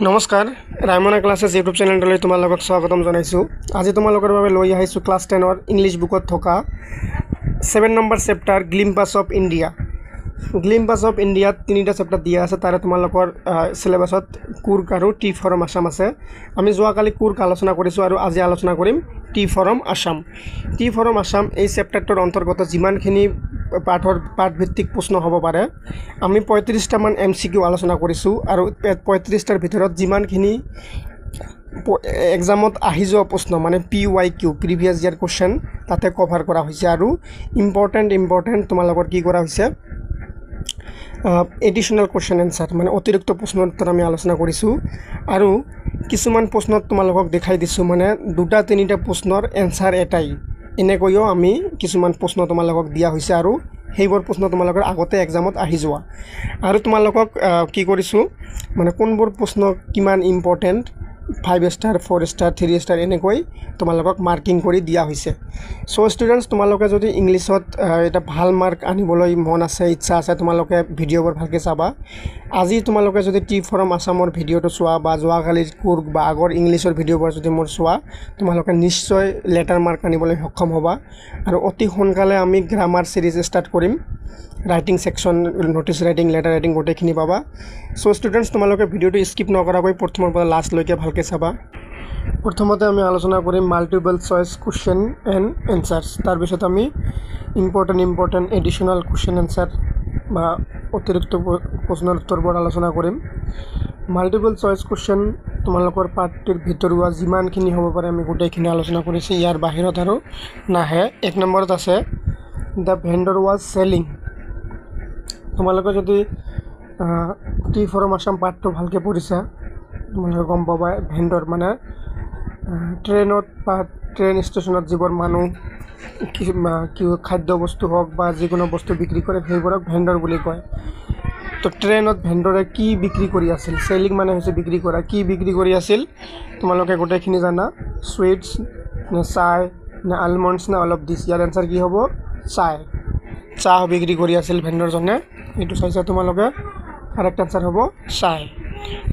নমস্কাৰ Raimona classes YouTube চেনেললৈ তোমালোকক স্বাগতম জনাইছোঁ। আজি তোমালোকৰ বাবে লৈ আহিছোঁ ক্লাছ 10ৰ ইংলিছ বুকত থকা 7 number chapter glimpses of India. Glimpses of ইণ্ডিয়াত 3টা চেপ্টাৰ দিয়া আছে। তাৰে তোমালোকৰ সিলেবাছত কুৰ্ক আৰু টি ফৰম আসাম আছে। আমি যোৱাকালি কুৰ্ক আলোচনা কৰিছোঁ আৰু আজি আলোচনা কৰিম T from Assam. T from Assam এই চেপ্টাৰটোৰ অন্তৰ্গত যিমানখিনি পাঠভিত্তিক প্ৰশ্ন হ'ব পাৰে, আমি 35টামান MCQ আলোচনা কৰিছোঁ আৰু 35টাৰ ভিতৰত যিমানখিনি এক্সামত আহি যোৱা প্ৰশ্ন মানে PYQ প্ৰিভিয়াছ ইয়াৰ কুৱেশ্যন তাতে কভাৰ কৰা হৈছে আৰু ইম্পৰ্টেণ্ট তোমালোকৰ কি কৰা হৈছে এডিশ্যনেল কুৱেশ্যন এনচাৰ মানে অতিৰিক্ত প্ৰশ্নৰ উত্তৰ আমি আলোচনা কৰিছোঁ আৰু কিছুমান প্ৰশ্নত তোমালোকক দেখাই দিছোঁ মানে 2-3টা প্ৰশ্নৰ এনচাৰ এটাই এনেকৈও আমি কিছুমান প্ৰশ্ন তোমালোকক দিয়া হৈছে আৰু সেইবোৰ প্ৰশ্ন তোমালোকৰ আগতে এক্সামত আহি যোৱা আৰু তোমালোকক কি কৰিছোঁ মানে কোনবোৰ প্ৰশ্ন কিমান ইম্পৰ্টেণ্ট 5 ষ্টাৰ 4 ষ্টাৰ 3 ষ্টাৰ এনেকৈ তোমালোকক মাৰ্কিং কৰি দিয়া হৈছে। সো ষ্টুডেণ্টছ তোমালোকে যদি ইংলিছত এটা ভাল মাৰ্ক আনিবলৈ মন আছে ইচ্ছা আছে তোমালোকে ভিডিঅ'বোৰ ভালকৈ চাবা। আজি তোমালোকে যদি টি ফৰম আসামৰ ভিডিঅ'টো চোৱা বা যোৱাকালিৰ কুৰ্ক বা আগৰ ইংলিছৰ ভিডিঅ'বোৰ যদি মোৰ চোৱা তোমালোকে নিশ্চয় লেটাৰ মাৰ্ক আনিবলৈ সক্ষম হ'বা আৰু অতি সোনকালে আমি গ্ৰামাৰ সিৰিজ ষ্টাৰ্ট কৰিম। Writing section notice writing letter writing গোটেইখিনি পাবা। সো ষ্টুডেণ্টছ তোমালোকে ভিডিঅ'টো স্কিপ নকৰাকৈ প্ৰথমৰ পৰা লাষ্টলৈকে ভালকৈ চাবা। প্ৰথমতে আমি আলোচনা কৰিম multiple choice question and answers. তাৰপিছত আমি ইম্পৰ্টেণ্ট এডিশ্যনেল কুৱেশ্যন এনচাৰ বা অতিৰিক্ত প্ৰশ্নৰ উত্তৰবোৰ আলোচনা কৰিম। মাল্টিপল চইচ কুৱেশ্যন তোমালোকৰ পাৰ্টটোৰ ভিতৰুৱা যিমানখিনি হ'ব পাৰে আমি গোটেইখিনি আলোচনা কৰিছোঁ, ইয়াৰ বাহিৰত আৰু নাহে। 1 নম্বৰত আছে দ্য ভেণ্ডৰ ৱাজ চেলিং। তোমালোকে যদি টি ফৰম আসাম পাৰ্টটো ভালকৈ পঢ়িছা তোমালোকে গম পাবা ভেণ্ডৰ মানে ট্ৰেইনত বা ট্ৰেইন ষ্টেচনত যিবোৰ মানুহ কি খাদ্য বস্তু হওক বা যিকোনো বস্তু বিক্ৰী কৰে সেইবোৰক ভেণ্ডৰ বুলি কয়। তো ট্ৰেইনত ভেণ্ডৰে কি বিক্ৰী কৰি আছিল, চেলিং মানে হৈছে বিক্ৰী কৰা, কি বিক্ৰী কৰি আছিল তোমালোকে গোটেইখিনি জানা। সুইটছ নে চাহ নে আলমণ্ডছ নে all of this. Year answer কি হ'ব? চাহ বিক্ৰী কৰি আছিল ভেণ্ডৰজনে। এইটো চাইছা তোমালোকে, কাৰেক্ট এনচাৰ হ'ব চাহ।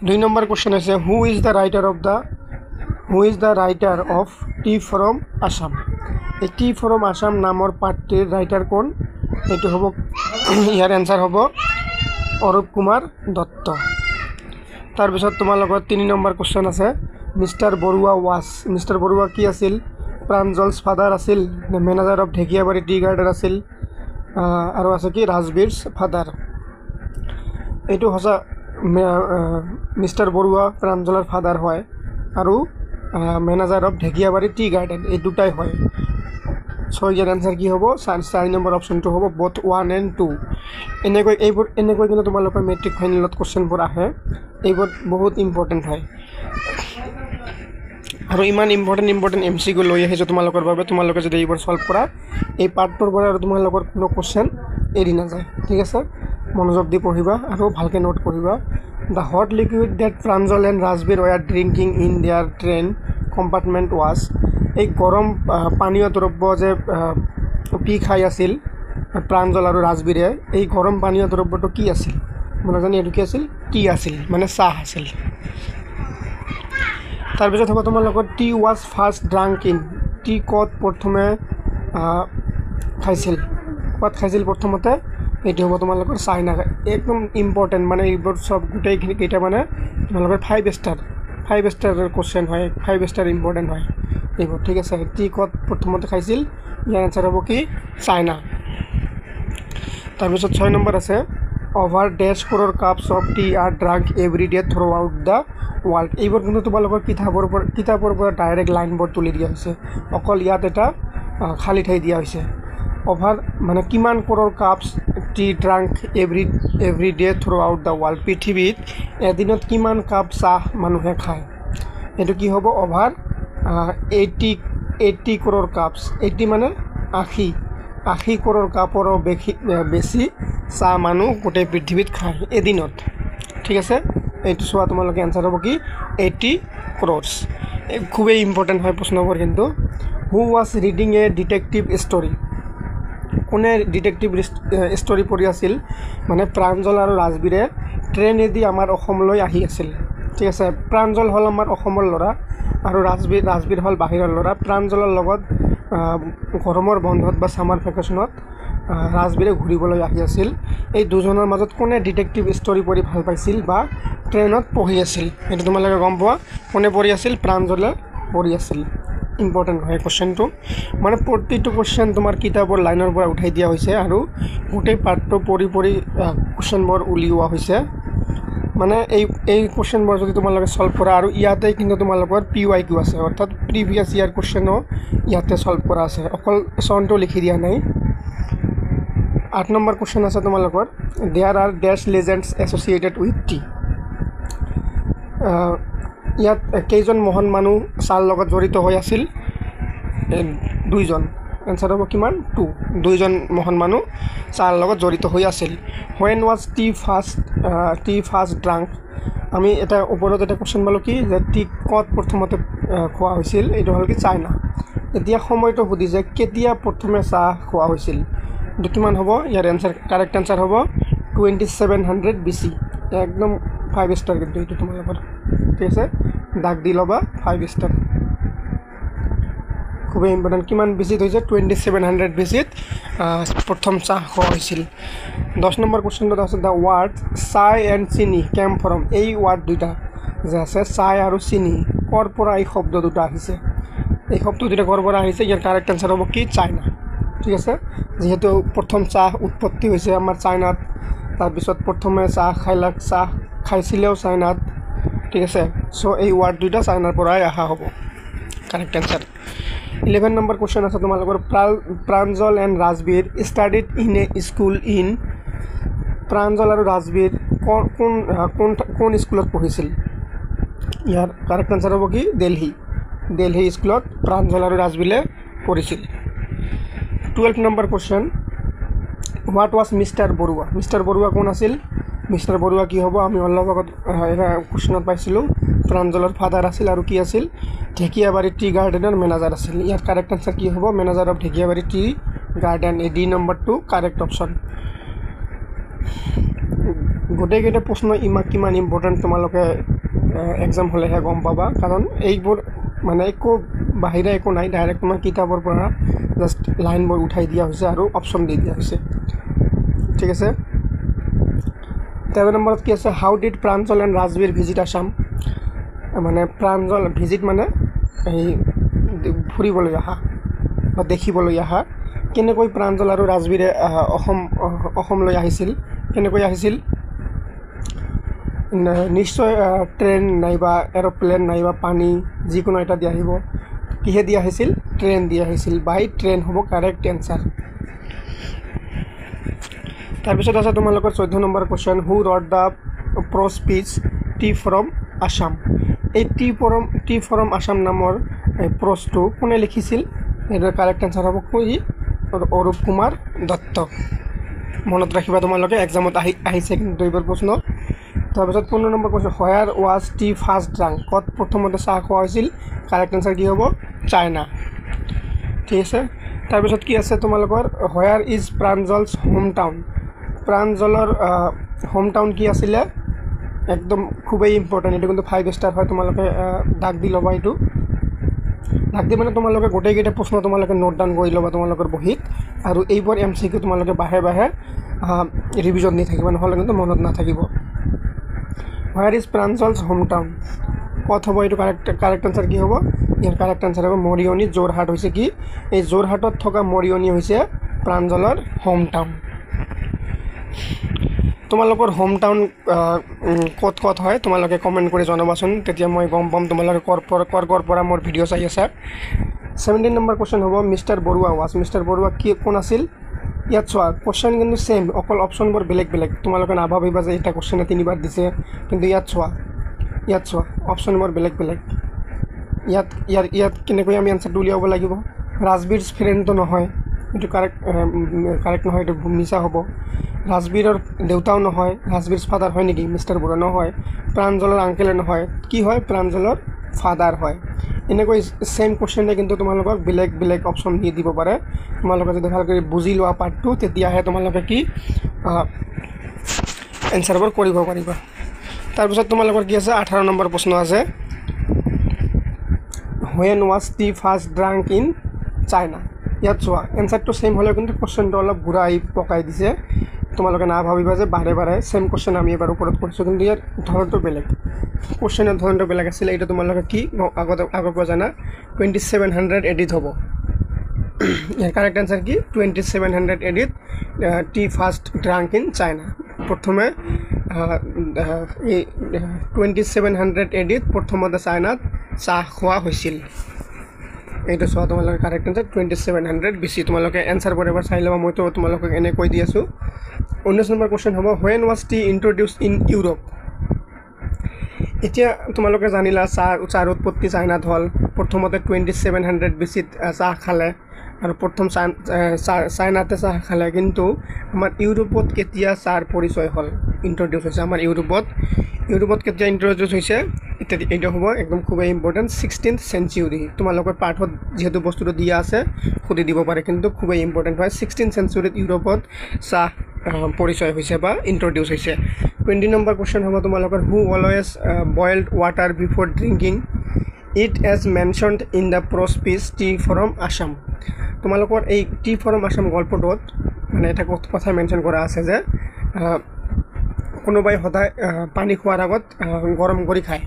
2 নম্বৰ কুৱেশ্যন হৈছে হু is the writer of T from Assam. এই টি ফৰম আসাম নামৰ পাঠটিৰ ৰাইটাৰ কোন? এইটো হ'ব ইয়াৰ এনচাৰ হ'ব অৰূপ কুমাৰ দত্ত। তাৰপিছত তোমালোকৰ 3 নম্বৰ কুৱেশ্যন আছে মিষ্টাৰ বৰুৱা কি আছিল? প্ৰাঞ্জলছ ফাদাৰ আছিল নে মেনেজাৰ অফ ঢেকীয়াবাৰী টি গাৰ্ডেন আছিল আৰু আছে কি ৰাজবীৰছ ফাদাৰ। এইটো সঁচা, মিষ্টাৰ বৰুৱা প্ৰাঞ্জলৰ ফাদাৰ হয় আৰু মেনেজাৰ অফ ঢেকীয়াবাৰী টি গাৰ্ডেন এই দুটাই হয়। ছ' ইয়াৰ এনচাৰ কি হ'ব? 4 নম্বৰ অপশ্যনটো হ'ব both 1 and 2। এনেকৈ কিন্তু তোমালোকৰ মেট্ৰিক ফাইনেলত কুৱেশ্যনবোৰ আহে, এইবোৰ বহুত ইম্পৰ্টেণ্ট হয় আৰু ইমান ইম্পৰ্টেণ্ট MCQ লৈ আহিছোঁ তোমালোকৰ বাবে। তোমালোকে যদি এইবোৰ ছল্ভ কৰা এই পাৰ্টটোৰ পৰা আৰু তোমালোকৰ কোনো কুৱেশ্যন এৰি নাযায়। ঠিক আছে, মনোযোগ দি পঢ়িবা আৰু ভালকৈ নোট কৰিবা। The hot liquid that Pranjal and Rajbir were drinking in their train compartment was. এই গৰম পানীয় দ্ৰব্য যে পি খাই আছিল প্ৰাঞ্জল আৰু ৰাজবীৰে, এই গৰম পানীয় দ্ৰব্যটো কি আছিল? মানে জানি এইটো কি আছিল? টি আছিল, মানে চাহ আছিল। তাৰপিছত হ'ব তোমালোকৰ T was first drunk in. T ক'ত প্ৰথমে খাইছিল প্ৰথমতে? এইটো হ'ব তোমালোকৰ চাইনা। একদম ইম্পৰ্টেণ্ট মানে এইবোৰ চব গোটেইখিনি কেইটা মানে তোমালোকৰ 5 ষ্টাৰৰ কুৱেশ্যন হয়, 5 ষ্টাৰ ইম্পৰ্টেণ্ট হয় এইবোৰ। ঠিক আছে, টি ক'ত প্ৰথমতে খাইছিল? ইয়াৰ এনচাৰ হ'ব কি? চাইনা। তাৰপিছত 6 নম্বৰ আছে over dash crore cups of tea are drunk every day throughout the world. এইবোৰ কিন্তু তোমালোকৰ কিতাপৰ পৰা ডাইৰেক্ট লাইনবোৰ তুলি দিয়া হৈছে, অকল ইয়াত এটা খালী ঠাই দিয়া হৈছে। অভাৰ মানে কিমান crore cups T drunk every day throughout the world. পৃথিৱীত এদিনত কিমান কাপ চাহ মানুহে খায়? এইটো কি হ'ব? Over 80 crore cups. 80 মানে 80 ক্ৰ'ৰ কাপৰো বেছি চাহ মানুহ গোটেই পৃথিৱীত খায় এদিনত। ঠিক আছে, এইটো চোৱা তোমালোকে এনচাৰ হ'ব কি? 80 ক্ৰ'ৰ্ছ। খুবেই ইম্পৰ্টেণ্ট হয় প্ৰশ্নবোৰ কিন্তু। Who was reading a detective story. কোনে ডিটেক্টিভ ষ্টৰী পঢ়ি আছিল? মানে প্ৰাঞ্জল আৰু ৰাজবীৰে ট্ৰেইনেদি আমাৰ অসমলৈ আহি আছিল। ঠিক আছে প্ৰাঞ্জল হ'ল আমাৰ অসমৰ ল'ৰা আৰু ৰাজবীৰ হ'ল বাহিৰৰ ল'ৰা প্ৰাঞ্জলৰ লগত গৰমৰ বন্ধত বা সামাৰ ভেকেশ্যনত ৰাজবীৰে ঘূৰিবলৈ আহি আছিল এই দুজনৰ মাজত কোনে ডিটেক্টিভ ষ্টৰি পঢ়ি ভাল পাইছিল বা ট্ৰেইনত পঢ়ি আছিল এইটো তোমালোকে গম পোৱা কোনে পঢ়ি আছিল প্ৰাঞ্জলে পঢ়ি আছিল ইম্পৰ্টেণ্ট হয় কোৱেশ্চনটো মানে প্ৰতিটো কোৱেশ্চন তোমাৰ কিতাপৰ লাইনৰ পৰা উঠাই দিয়া হৈছে আৰু গোটেই পাৰ্টটো পঢ়ি কোৱেশ্চনবোৰ উলিওৱা হৈছে মানে এই কোৱেশ্চনবোৰ যদি তোমালোকে সলভ কৰা আৰু ইয়াতে কিন্তু তোমালোকৰ PYQ আছে অৰ্থাৎ প্ৰিভিয়াছ ইয়াৰ কোৱেশ্চনো ইয়াতে সলভ কৰা আছে অকল চনটো লিখি দিয়া নাই 8 নম্বৰ কোৱেশ্চন আছে তোমালোকৰ there are dash legends associated with tea ইয়াত কেইজন মহান মানুহ চাৰ লগত জড়িত হৈ আছিল দুইজন এনসাৰ হ'ব কিমান 2 দুইজন মহান মানুহ চাৰ লগত জড়িত হৈ আছিল when was T first drunk আমি এটা ওপৰত এটা কোৱেশ্চন পালো কি যে টি কত প্ৰথমতে খোৱা হৈছিল এইটো হ'ল কি চাইনা এতিয়া সময়টো সুধিছে কেতিয়া প্ৰথমে চাহ খোৱা হৈছিল এইটো কিমান হ'ব ইয়াৰ এনসাৰ কাৰেক্ট এনসাৰ হ'ব 2700 BC একদম 5 ষ্টাৰ কিন্তু এইটো তোমালোকৰ ঠিক আছে দাগ দি ল'বা 5 ষ্টাৰ খুব ইম্পৰ্টেণ্ট কিমান BC হৈছে 2700 BC প্ৰথম চাহ খোৱা হৈছিল 10 নম্বৰ কোৱেশ্চনটো আছে দা ওয়াৰ্ড চাই এণ্ড চিনি কেম ফ্ৰম এই ওয়াৰ্ড দুটা যে আছে চাই আৰু চিনি কৰ পৰা এই শব্দ দুটা আহিছে এই শব্দ দুটা কৰ পৰা আহিছে ইয়াৰ কাৰেক্ট আনসাৰ হ'ব কি চাইনা ঠিক আছে যেহেতু প্ৰথম চাহ উৎপত্তি হৈছে আমাৰ চাইনাত তাৰপিছত প্ৰথমে চাহ খাইছিলেও চাইনাত ঠিক আছে সো এই ওয়াৰ্ড দুটা চাইনাৰ পৰাই আহা হ'ব কাৰেক্ট আনসাৰ 11 নম্বৰ কোৱেশ্চন আছে তোমালোকৰ Pranjal and Rajbir studied in a school in Pranjal আৰু ৰাজবীৰ কোন স্কুলত পঢ়িছিল ইয়াৰ কাৰেক্ট আনসাৰ হ'ব কি দিল্লী স্কুলত প্ৰাঞ্জল আৰু ৰাজবীৰে পঢ়িছিল 12 number question what was mister Barua কোন আছিল মিষ্টাৰ বৰুৱা কি হ'ব আমি অলপ আগত এটা কোৱেশ্চনত পাইছিলোঁ প্ৰাঞ্জলৰ ফাদাৰ আছিল আৰু কি আছিল ঢেকিয়াবাৰী টি গাৰ্ডেনৰ মেনেজাৰ আছিল ইয়াৰ কাৰেক্ট আনসাৰ কি হ'ব manager of Dhekiabari tea garden এই ডি নম্বৰটো কাৰেক্ট অপশ্যন গোটেইকেইটা প্ৰশ্ন কিমান ইম্পৰ্টেণ্ট তোমালোকে এক্সাম হ'লেহে গম পাবা কাৰণ এইবোৰ মানে একো বাহিৰা একো নাই ডাইৰেক্ট তোমাৰ কিতাপৰ পৰা জাষ্ট লাইনবোৰ উঠাই দিয়া হৈছে আৰু অপশ্যন দি দিয়া হৈছে ঠিক আছে 13 নম্বৰত কি আছে how did Pranjal and Rajbir visit Assam মানে প্ৰাঞ্জল ভিজিট মানে এই ফুৰিবলৈ অহা বা দেখিবলৈ অহা কেনেকৈ প্ৰাঞ্জল আৰু ৰাজবীৰে অসমলৈ আহিছিল কেনেকৈ আহিছিল নিশ্চয় ট্ৰেইন নাইবা এৰোপ্লেন নাইবা পানী যিকোনো এটা দি আহিব কিহে দি আহিছিল ট্ৰেইন দি আহিছিল বাই ট্ৰেইন হ'ব কাৰেক্ট এনসাৰ তাৰপিছত আছে তোমালোকৰ 14 number question who ৰট the pro speech T from Assam এই টি ফ্ৰম আসাম নামৰ প্ৰজটো কোনে লিখিছিল এটাৰ কাৰেক্ট আনসাৰ হ'ব কি অৰূপ কুমাৰ দত্ত মনত ৰাখিবা তোমালোকে এক্সামত আহিছে কিন্তু এইবাৰ প্ৰশ্ন তাৰপিছত 15 number question where was T first drunk কত প্ৰথমতে চাহ খোৱা হৈছিল কাৰেক্ট আনসাৰ কি হ'ব চাইনা ঠিক আছে তাৰপিছত কি আছে তোমালোকৰ where is Pranjal's home town প্ৰাঞ্জলৰ হোম টাউন কি আছিলে একদম খুবেই ইম্পৰ্টেণ্ট এইটো কিন্তু 5 ষ্টাৰ হয় তোমালোকে দাগ দি ল'বা এইটো দাগ দি মানে তোমালোকে গোটেইকেইটা প্ৰশ্ন তোমালোকে নোট ডাউন কৰি ল'বা তোমালোকৰ বহীত আৰু এইবোৰ MCQ তোমালোকে বাহে ৰিভিজন দি থাকিবা নহ'লে কিন্তু মনত নাথাকিব where is Pranjal's home town কত হ'ব এইটো কাৰেক্ট আনসাৰ কি হ'ব ইয়াৰ কাৰেক্ট আনসাৰ হ'ব মৰিয়নি যোৰহাট হৈছে কি এই যোৰহাটত থকা মৰিয়নি হৈছে প্ৰাঞ্জলৰ হোম টাউন তোমালোকৰ হোম টাউন কত হয় তোমালোকে কমেন্ট কৰি জনাবাচোন তেতিয়া মই গম পাম তোমালোকে কৰ পৰা মোৰ ভিডিঅ' চাই আছা 17 নম্বৰ কোৱেশ্চন হ'ব মিষ্টাৰ বৰুৱা কি কোন আছিল ইয়াত চোৱা কোৱেশ্চন কিন্তু সেম অকল অপশ্যনবোৰ বেলেগ তোমালোকে নাভাবিবা যে এটা কোৱেশ্চনে 3বাৰ দিছে কিন্তু ইয়াত চোৱা অপশ্যনবোৰ বেলেগ ইয়াত কেনেকৈ আমি আনসাৰটো উলিয়াব লাগিব ৰাজবীৰ ফ্ৰেণ্ডটো নহয় এইটো কাৰেক্ট নহয় এইটো মিছা হ'ব ৰাজবীৰৰ দেউতাও নহয় ৰাজবীৰ ফাদাৰ হয় নেকি মিষ্টাৰ বৰুৱা নহয় প্ৰাঞ্জলৰ আংকেলে নহয় কি হয় প্ৰাঞ্জলৰ ফাদাৰ হয় এনেকৈ সেম কোৱেশ্চনে কিন্তু তোমালোকক বেলেগ অপশ্যন দি দিব পাৰে তোমালোকে যদি ভালকৈ বুজি লোৱা পাৰ্টটো তেতিয়াহে তোমালোকে কি এনসাৰবোৰ কৰিব পাৰিবা তাৰপিছত তোমালোকৰ কি আছে 18 নম্বৰ প্ৰশ্ন আছে when was tea first drunk in China ইয়াত চোৱা এনসাৰটো সেম হ'লে কিন্তু কোশ্চেনটো অলপ ঘূৰাই পকাই দিছে তোমালোকে না ভাবিবা যে বাৰে বাৰে সেম কোশ্চেন আমি এবাৰ ওপৰত কৰিছো কিন্তু ইয়াৰ ধৰণটো বেলেগ কোশ্চেনৰ ধৰণটো বেলেগ আছিল এটা তোমালোকে কি আগৰ পৰা জানা 2700 এডিট হ'ব ইয়াৰ কাৰেক্ট आंसर কি 2700 এডিট tea first drunk in China প্ৰথমে 2700 এডিট প্ৰথমতে চাইনাত চাহ খোৱা হৈছিল এইটো চোৱা তোমালোকে কাৰেক্ট आंसर 2700 বেছি তোমালোকে आंसर পৰে এবাৰ চাই লবা মই তো তোমালোকে এনে কৈ দি আছো 19 নম্বৰ কোশ্চেন হ'ব when was tea introduced in Europe এতিয়া তোমালোকে জানিলা চাহ উৎপত্তি চাইনাত হল প্ৰথমতে 2700 বেছিত চাহ খালে আৰু প্ৰথম চাইনাতে চাহ খালে কিন্তু আমাৰ ইউৰোপত কেতিয়া চাহৰ পৰিচয় হল ইন্ট্ৰোডিউস হৈছে আমাৰ ইউৰোপত কেতিয়া ইন্ট্ৰোডিউস হৈছে এটা হ'ব একদম খুব ইম্পৰ্টেন্ট 16th সেঞ্চুৰী তোমালোকৰ পাঠত যেহেতু বস্তুটো দিয়া আছে খুদি দিব পাৰে কিন্তু খুব ইম্পৰ্টেন্ট হয় 16th সেঞ্চুৰীত ইউৰোপত চাহ পৰিচয় হৈছে বা ইন্ট্ৰোডিউস হৈছে 20 নম্বৰ কোশ্চেন হ'ব তোমালোকৰ who always boiled water before drinking it as mentioned in the prose piece tea from Assam তোমালোকৰ এই tea from Assam গল্পটোত মানে এটা কথা মেনশন কৰা আছে যে কোনোবাই সদায় পানী খোৱাৰ আগত গৰম কৰি খায়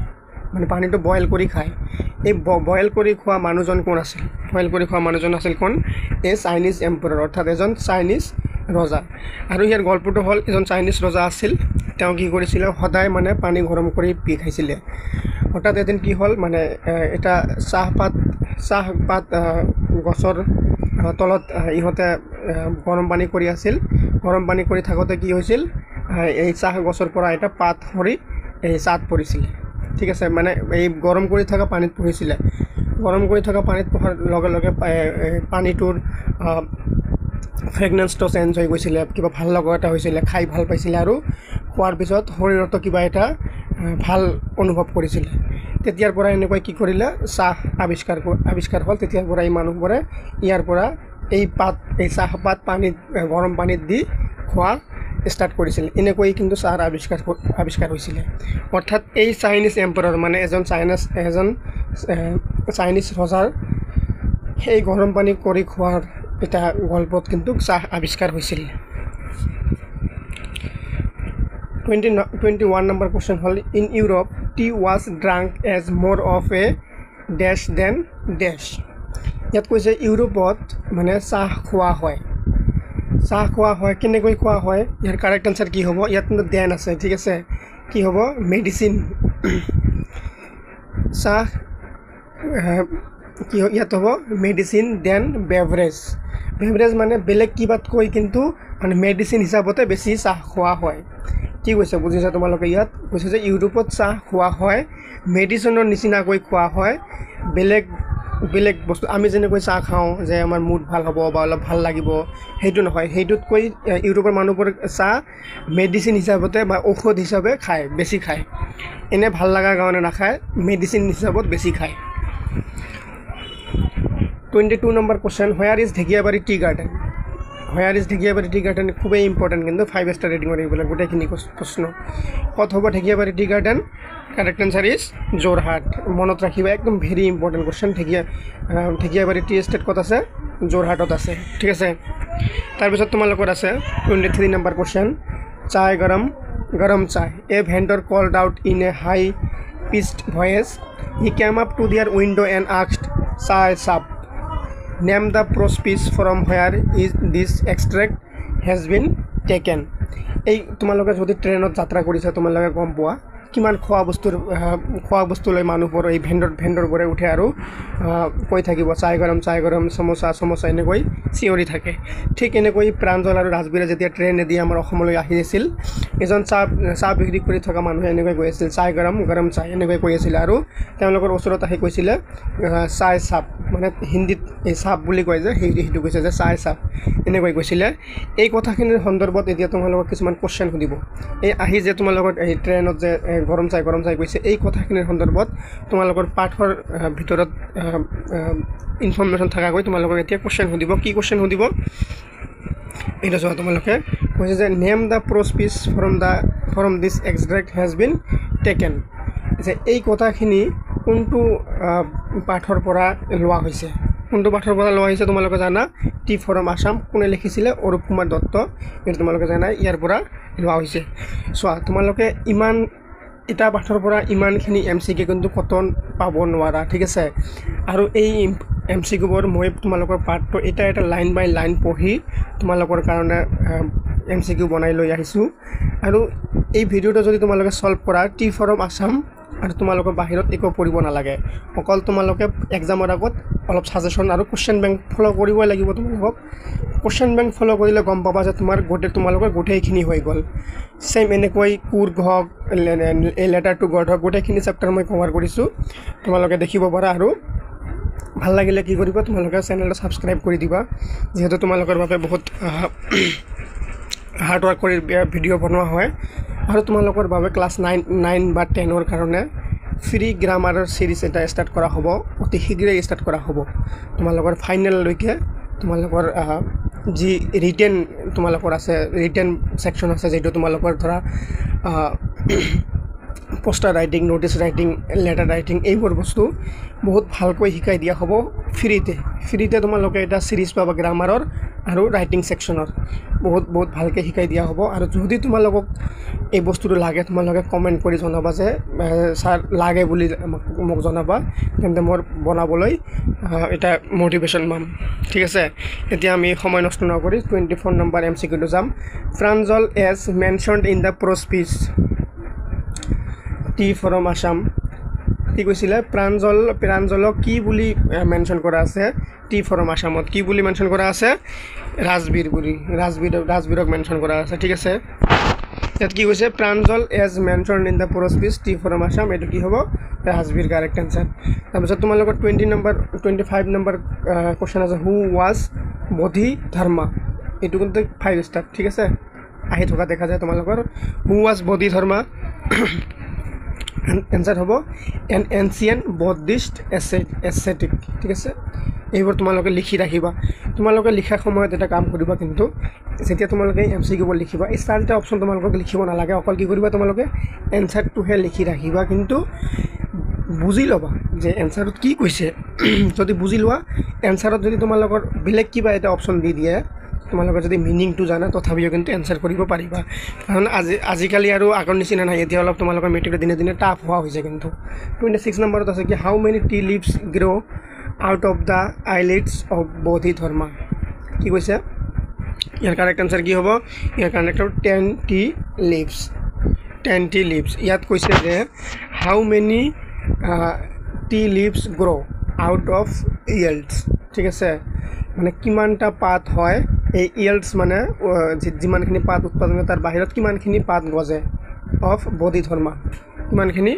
মানে পানীটো বয়েল কৰি খায় এই বয়েল কৰি খোৱা মানুহজন কোন আছিল বয়েল কৰি খোৱা মানুহজন আছিল কোন এ চাইনিজ এম্পাৰাৰ অৰ্থাৎ এজন চাইনিজ ৰজা আৰু ইয়াৰ গল্পটো হল এজন চাইনিজ ৰজা আছিল তেওঁ কি কৰিছিল সদায় মানে পানী গৰম কৰি পি খাইছিল হঠাৎ এদিন কি হল মানে এটা চাহপাত গছৰ তলত ইহতে গৰম পানী কৰি আছিল গৰম পানী কৰি থাকোতে কি হৈছিল এই চাহ গছৰ পৰা এটা পাত সৰি এই চাত পৰিছিল ঠিক আছে মানে এই গৰম কৰি থকা পানীত পৰিছিল গৰম কৰি থকা পানীত পৰাৰ লগে লগে পানীটোৰ ফ্ৰেগনেন্সটো চেঞ্জ হৈ গৈছিল কিবা ভাল লগা এটা হৈছিল খাই ভাল পাইছিল আৰু খোৱাৰ পিছত শৰীৰত কিবা এটা ভাল অনুভৱ কৰিছিল তেতিয়াৰ পৰা এনেকৈ কি কৰিলে চাহ আৱিষ্কাৰ হ'ল তেতিয়াৰ পৰা এই মানুহবোৰে ইয়াৰ পৰা এই চাহপাত পানীত গৰম পানীত দি খোৱা স্টাৰ্ট কৰিছিল এনেকৈ কিন্তু চাহৰ আৱিষ্কাৰ হৈছিল অৰ্থাৎ এই চাইনিজ এম্পাৰাৰ মানে এজন চাইনিজ ৰজাৰ এই গৰম পানী কৰি খোৱাৰ এটা গল্পত কিন্তু চাহ আৱিষ্কাৰ হৈছিল 21 number question hol in Europe tea was drunk as more of a dash than dash ইয়াত কৈছে ইউৰোপত মানে চাহ খোৱা হয় কেনেকৈ খোৱা হয় ইয়াৰ কারেক্ট आंसर কি হ'ব ইয়াত কিন্তু দেন আছে ঠিক আছে কি হ'ব মেডিসিন চাহ কি ইয়াত হ'ব মেডিসিন দেন বেভারেজ মানে বেলেগ কিবাত কৈ কিন্তু মানে মেডিসিন হিচাপতে বেছি চাহ খোৱা হয় কি কৈছে বুজিছা তোমালোকে ইয়াত কৈছে যে ইউৰোপত চাহ খোৱা হয় মেডিসিনৰ নিচিনাকৈ খোৱা হয় বেলেগ বস্তু আমি যেনেকৈ চাহ খাওঁ যে আমাৰ মুড ভাল হ'ব বা অলপ ভাল লাগিব হেতু নহয় হেতুতকৈ ইউৰোপৰ মানুহবোৰ চাহ মেডিসিন হিচাপতে বা ঔষধ হিচাপে খায় বেছি খায় এনে ভাল লাগা কাৰণে নাখায় মেডিসিন হিচাপত বেছি খায় 22 number question where is Dhekiabari tea garden খুবই ইম্পর্টেন্ট কিন্তু 5 স্টার রেটিং এর বলে গোটেখিনি প্রশ্ন কত হবে Dhekiabari tea garden correct answer is Jorhat মনত রাখিবা একদম very important question Dhekiabari tea estate কত আছে যোরহাটত আছে ঠিক আছে তার পিছত তোমালোকৰ আছে 23 number question chai garam chai a vendor called out in a high pitched voice he came up to their window and asked chai sap name the prose piece from where is this extract has been taken এই তোমালোকে যদি ট্ৰেইনত যাত্ৰা কৰিছা তোমালোকে গম পোৱা কিমান খোৱা বস্তু লৈ মানুহবোৰ এই ভেন্ডৰ বৰে উঠে আৰু কৈ থাকিব চাই গৰম সমোসা এনেকৈ চিঞৰি থাকে ঠিক এনেকৈ প্ৰাঞ্জল আৰু ৰাজবীৰে যেতিয়া ট্ৰেইন দি আমাৰ অসমলৈ আহি আছিল এজন চাহ বিক্ৰী কৰি থকা মানুহে এনেকৈ কৈ আছিল চাই গৰম চাই এনেকৈ কৈ আছিল আৰু তেওঁলোকৰ ওচৰত আহি কৈছিল চাই চাপ মানে হিন্দীত এই চাপ বুলি কয় যে সেইটো কৈছে যে চাই চাপ এনেকৈ কৈছিল এই কথাখিনিৰ সন্দৰ্ভত এতিয়া তোমালোকক কিছুমান কোশ্চেন সুধিব এই আহি যে তোমালোকৰ এই ট্ৰেইনত যে গৰম চাই কৈছে এই কথাখিনিৰ সন্দৰ্ভত তোমালোকৰ পাঠৰ ভিতৰত ইনফৰমেশন থাকাকৈ তোমালোকক এতিয়া কোশ্চেন সুধিব কি কোশ্চেন সুধিব এটা চোৱা তোমালোকে কৈছে যে name the prose piece from this extract has been taken যে এই কথাখিনি কোনটো পাঠৰ পৰা লোৱা হৈছে তোমালোকে জানা টি ফৰম আসাম কোনে লিখিছিলে অৰূপ কুমাৰ দত্ত এইটো তোমালোকে জানা ইয়াৰ পৰা লোৱা হৈছে চোৱা তোমালোকে ইমান এটা পাঠৰ পৰা ইমানখিনি MCQ কিন্তু কটন পাব নোৱাৰা ঠিক আছে আৰু এই MCQবোৰ মই তোমালোকৰ পাঠটো এটা লাইন বাই লাইন পঢ়ি তোমালোকৰ কাৰণে MCQ বনাই লৈ আহিছোঁ আৰু এই ভিডিঅ'টো যদি তোমালোকে সলভ কৰা টি ফৰম আসাম আৰু তোমালোকৰ বাহিৰত একো পঢ়িব নালাগে অকল তোমালোকে এক্সামৰ আগত অলপ সাজেশন আৰু কোশ্চেন বেংক ফলো কৰিব লাগিব তোমালোকক কোশ্চেন বেংক ফলো কৰিলে গম পাবা যে তোমালোকৰ গোটেইখিনি হৈ গ'ল সেম এনেকৈ কুৰ্গ হওক লেটাৰ টু গড হওক গোটেইখিনি চেপ্টাৰ মই কভাৰ কৰিছোঁ তোমালোকে দেখিব পাৰা আৰু ভাল লাগিলে কি কৰিবা তোমালোকে চেনেলটো সাবস্ক্ৰাইব কৰি দিবা যেহেতু তোমালোকৰ বাবে বহুত হাৰ্ড ওয়াৰ্ক কৰি ভিডিঅ' বনোৱা হয় আৰু তোমালোকৰ বাবে ক্লাছ 9 বা 10ৰ কাৰণে ফ্ৰী গ্ৰামাৰৰ সিৰিজ এটা স্টাৰ্ট কৰা হ'ব অতি শীঘ্ৰেই স্টাৰ্ট কৰা হ'ব তোমালোকৰ ফাইনেল লৈকে তোমালোকৰ যি ৰিটেন তোমালোকৰ আছে ৰিটেন সেকশন আছে যেটো তোমালোকৰ ধৰা poster writing notice writing letter writing এইবোৰ বস্তু বহুত ভালকৈ শিকাই দিয়া হ'ব ফ্ৰীতে তোমালোকে এটা সিৰিজ পাবা গ্ৰামাৰৰ আৰু ৰাইটিং সেকশনৰ বহুত ভালকৈ শিকাই দিয়া হ'ব আৰু যদি তোমালোকক এই বস্তুটো লাগে তোমালোকে কমেন্ট কৰি জনাবা যে স্যাৰ লাগে বুলি মোক জনাবা তেন্তে মোৰ বনাবলৈ এটা মোটিভেশন পাম ঠিক আছে এতিয়া আমি সময় নষ্ট নকৰি 24 নম্বৰ MCQ টো যাম Pranjal as mentioned in the prose piece tea from Assam কি কৈছিলে প্ৰাঞ্জলক কি বুলি মেনশন কৰা আছে টি ফৰম আসামত কি বুলি মেনশন কৰা আছে ৰাজবীৰক মেনশন কৰা আছে ঠিক আছে ইয়াত কি কৈছে Pranjal as mentioned in the prose piece tea from Assam এটো কি হ'ব ৰাজবীৰ কাৰেক্ট আনসাৰ তাৰপিছত তোমালোকৰ 25 নম্বৰ কোশ্চেন আছে হু ওয়াজ বোধি ধৰ্মা এটো কিন্তু 5 স্টাৰ ঠিক আছে আহি থকা দেখা যায় তোমালোকৰ হু ওয়াজ বোধি ধৰ্মা आंसर हम एन एनशियन बौद्धिस्ट एस्थेटिक ठीक है এইবোৰ তোমালোকে লিখি ৰাখিবা তোমালোকে লিখা সময়ত এটা কাম কৰিবা কিন্তু যেতিয়া তোমালোকে MCQ বোৰ লিখিবা এই চাৰিটা অপচন তোমালোকে লিখিব নালাগে অকল কি কৰিবা তোমালোকে এনসাৰটো হে লিখি ৰাখিবা কিন্তু বুজি লবা যে এনসাৰত কি কৈছে যদি বুজি লোৱা এনসাৰত যদি তোমালোকৰ বেলেগ কিবা এটা অপচন দি দিয়ে তোমালোকে যদি মিনিংটো জানা তথাপিও কিন্তু এনসার কৰিব পাৰিবা কাৰণ আজিকালি আৰু আগৰ নিচিনা নাই এতিয়া অলপ তোমালোকৰ মেট্ৰিক দিনে দিনে টাফ হোৱা হৈছে কিন্তু 26 নম্বৰত আছে কি how many tea leaves grow out of the eyelids of Bodhidharma কি কৈছে ইয়াৰ কাৰেক্ট আনসাৰ কি হ'ব ইয়াৰ কাৰেক্ট 10 টি লিভস ইয়াত কৈছে যে how many tea leaves grow out of yields ঠিক আছে মানে কিমানটা পাত হয় এই ইয়েল্ডস মানে যিমানখিনি পাত উৎপাদন তাৰ বাহিৰত কিমানখিনি পাত গজে অফ বোধি ধৰ্মা কিমানখিনি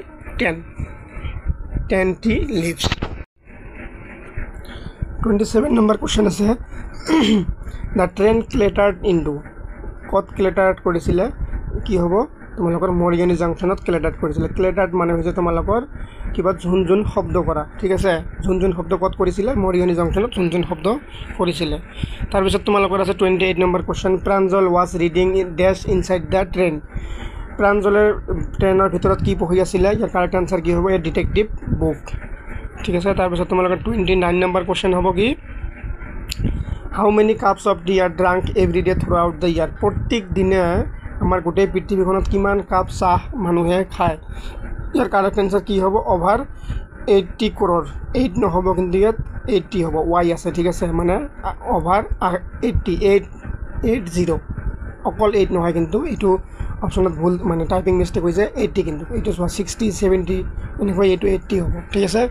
10 টি লিভস 27 নম্বৰ কোশ্চেন আছে দা ট্ৰেন ক্লেটাৰ্ড ইনটু কত ক্লেটাৰ্ড কৰিছিলে কি হ'ব তোমালোকৰ মৰিগানি জাংশনত ক্লেটাৰ্ড কৰিছিলে ক্লেটাৰ্ড মানে হৈছে তোমালোকৰ কিবা ঝুনঝুন শব্দ কৰা ঠিক আছে ঝুনঝুন শব্দ কত কৰিছিলে মৰিগানি জাংশনত ঝুনঝুন শব্দ কৰিছিলে তাৰ পিছত তোমালোকৰ আছে 28 নম্বৰ কোশ্চেন প্ৰাঞ্জল ওয়াজ ৰিডিং ড্যাশ ইনসাইড দা ট্ৰেন প্ৰাঞ্জলৰ ট্ৰেনৰ ভিতৰত কি পঢ়ি আছিল ইয়াৰ কাৰেক্ট আনসাৰ কি হ'ব এ ডিটেকটিভ বুক ঠিক আছে তাৰ পিছত তোমালোকৰ 29 নম্বৰ কোশ্চেন হ'ব কি how many cups of tea are drunk every day throughout the year প্ৰত্যেক দিনে আমাৰ গোটেই পৃথিৱীখনত কিমান কাপ চাহ মানুহে খায় ইয়াৰ কাৰেক্ট আনসাৰ কি হ'ব ওভাৰ 80 crore 8 নহ'ব কিন্তু ইয়াত 80 হ'ব y আছে ঠিক আছে মানে ওভাৰ 80 অকল 8 নহয় কিন্তু এটো অপচনত ভুল মানে টাইপিং মিস্টেক হৈছে 80 কিন্তু এটো 60 70 এনেকৈ এটো 80 হ'ব ঠিক আছে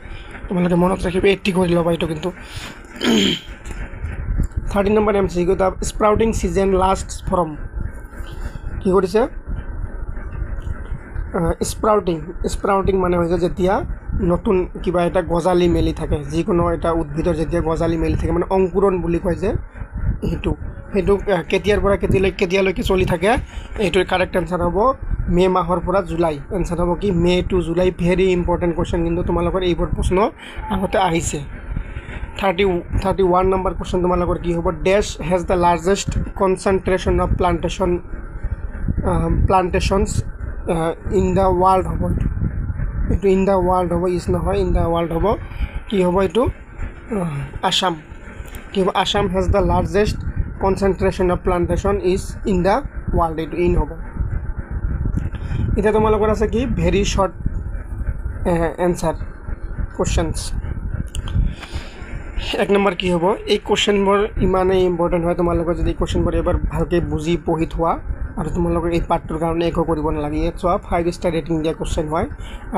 তোমালোকে মনত ৰাখিবা 80 কৰি লবা এটো কিন্তু 13 নম্বৰ MCQ দা স্প্ৰাউটিং সিজন লাস্টস ফ্ৰম কি কৰিছে স্প্ৰাউটিং মানে হৈছে যেতিয়া নতুন কিবা এটা গজালি মেলি থাকে যিকোনো এটা উদ্ভিদৰ যেতিয়া গজালি মেলি থাকে মানে অংকুৰণ বুলি কয় যে হেতু কেতিয়াৰ পৰা কেতিয়ালৈকে চলি থাকে এইটোৰ কাৰেক্ট আনসাৰ হ'ব মে মাহৰ পৰা জুলাই আনসাৰ হ'ব কি May to July very important question কিন্তু তোমালোকৰ এইবোৰ প্ৰশ্ন আগতে আহিছে 31 নম্বৰ কোৱেশ্চন তোমালোকৰ কি হ'ব dash has the largest concentration of plantations in the world হ'ব এইটো ইন দ্য ৱৰ্ল্ড হ'ব ইজ নহয় ইন দ্য ৱৰ্ল্ড হ'ব কি হ'ব এইটো আসাম কি হ'ব Assam has the largest concentration of plantation is in the world এইটো ইন হ'ব এতিয়া তোমালোকৰ আছে কি ভেৰি শ্বৰ্ট এনসাৰ কোৱেশ্চনছ 1 নম্বৰ কি হ'ব এই কোৱেশ্চনবোৰ ইমানেই ইম্পৰ্টেণ্ট হয় তোমালোকৰ যদি কোৱেশ্চনবোৰ এবাৰ ভালকৈ বুজি পঢ়ি থোৱা আৰু তোমালোকৰ এই পাৰ্টটোৰ কাৰণে একো কৰিব নালাগে ইয়াত চোৱা 5 ষ্টাৰ ৰেটিং দিয়া কোৱেশ্চন হয়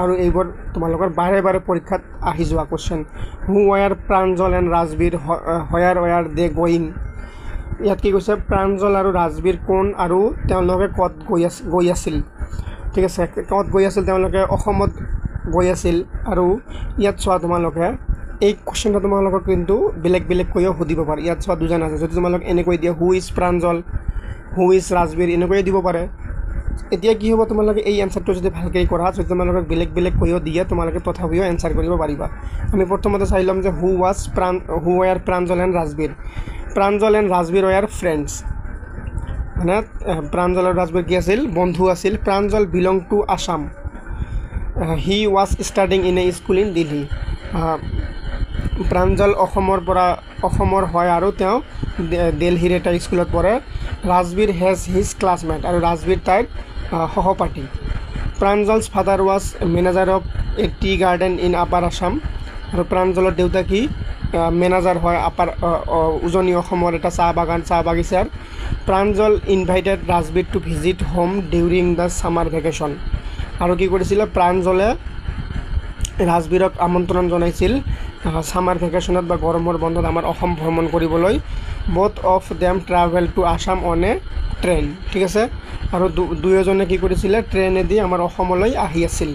আৰু এইবোৰ তোমালোকৰ বাৰে বাৰে পৰীক্ষাত আহি যোৱা question who were Pranjal and Rajbir where they going ইয়াত কি কৈছে প্ৰাঞ্জল আৰু ৰাজবীৰ কোন আৰু তেওঁলোকে ক'ত গৈ আছিল ঠিক আছে ক'ত গৈ আছিল তেওঁলোকে অসমত গৈ আছিল আৰু ইয়াত চোৱা তোমালোকে এই কোৱেশ্চনটা তোমালোকক কিন্তু বেলেগ কৈও সুধিব পাৰে ইয়াত চোৱা দুজন আছে যদি তোমালোক এনেকৈ দিয়া who is Pranjal who is Rajbir এনেকৈ দিব পাৰে এতিয়া কি হ'ব তোমালোকে এই এনসাৰটো যদি ভালকৈ কৰা যদি তোমালোকক বেলেগ কৈও দিয়ে তোমালোকে তথাপিও এনসাৰ কৰিব পাৰিবা আমি প্ৰথমতে চাই ল'ম যে who were Pranjal and Rajbir were friends মানে প্ৰাঞ্জল আৰু ৰাজবীৰ কি আছিল বন্ধু আছিল Pranjal belong to Assam he was studying in a school in Delhi Pranjal অসমৰ হয় আৰু তেওঁ দিল্লীৰ এটা স্কুলত পঢ়ে ৰাজবীৰ হেজ হিজ ক্লাছমেট আৰু ৰাজবীৰ তাইৰ সহপাঠী Pranjal's father was manager of a tea garden in upper Assam আৰু প্ৰাঞ্জলৰ দেউতাকী মেনেজাৰ হয় উজনি অসমৰ এটা চাহ বাগিচাৰ Pranjal invited Rajbir to visit home during the summer vacation আৰু কি কৰিছিলে প্ৰাঞ্জলে ৰাজবীৰক আমন্ত্ৰণ জনাইছিল ছামাৰ ভেকেশ্যনত বা গৰমৰ বন্ধত আমাৰ অসম ভ্ৰমণ কৰিবলৈ both of them travel to Assam on a train ঠিক আছে আৰু দুয়োজনে কি কৰিছিলে ট্ৰেইনেদি আমাৰ অসমলৈ আহি আছিল